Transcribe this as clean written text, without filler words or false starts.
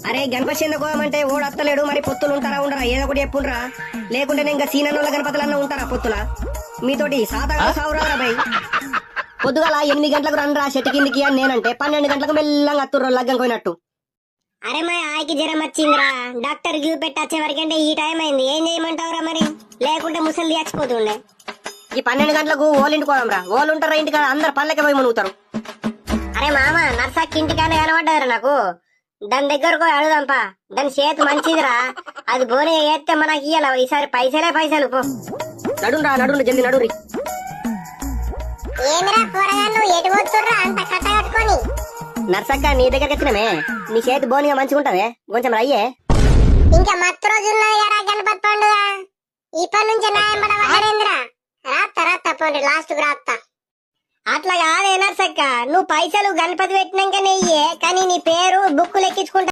అరే గణపతి ఎందుకు అంటే ఓడు అత్తలేడు, మరి పొత్తులు ఉంటారా ఉండరా ఏదో ఒకటి చెప్పుండ్రా, లేకుంటే ఇంకా సీనన్నోళ్ళ గణపతులన్నా ఉంటారా పొత్తుల? మీతోటి సాతగా సావురారా బై. పొద్దుగాల 8 గంటలకు రండ్రా చెట్టు కిందికి అని నేనంటే 12 గంటలకు మెల్లంగా అత్తుర్రు లగ్గం పోయినట్టు. అరే మా ఆయికి జ్వరం వచ్చిందిరా, డాక్టర్ క్యూ పెట్టి వచ్చే వరకంటే ఈ టైం అయింది, ఏం చేయమంటావురా మరి? లేకుంటే ముసలి చచ్చిపోతుండే. ఈ 12 గంటలకు ఓలింటికి పోదాంరా, ఓళ్ళు ఉంటారా ఇంటికి అందరు పల్లెకి పోయి మునుగుతారు. అరే మామ నర్సక్క ఇంటికానే కనబడ్డారా నాకు, దాని దగ్గరకు అడుగుదాంపా, దాని చేతి మంచిదిరా, అది బోనే చేస్తే మనకి ఇయ్యాల ఈసారి పైసలు పో. నడుండ్రా నడుండ్రు జల్ది నడురి. ఏమిరా పోరగాళ్ళు ఎటు పోతుర్రా అంత కట్ట కట్టుకొని? నర్సక్క నీ దగ్గరికి వచ్చినమే, నీ చేతి బోనిగా మంచిగా ఉంటదే, కొంచెం రయ్యే. ఇంకా మత్తు రోజు ఉన్నది కదా గణపతి పండుగ, ఇప్పటి నుంచి న్యాయం పడవరేంద్రా. రాత్త పోండి లాస్ట్ కు రాత్త. అట్లా కాదే నర్సక్క, నువ్వు పైసలు గణపతి పెట్టినాక నెయ్యే, కానీ నీ పేరు బుక్కులు ఎక్కించుకుంటా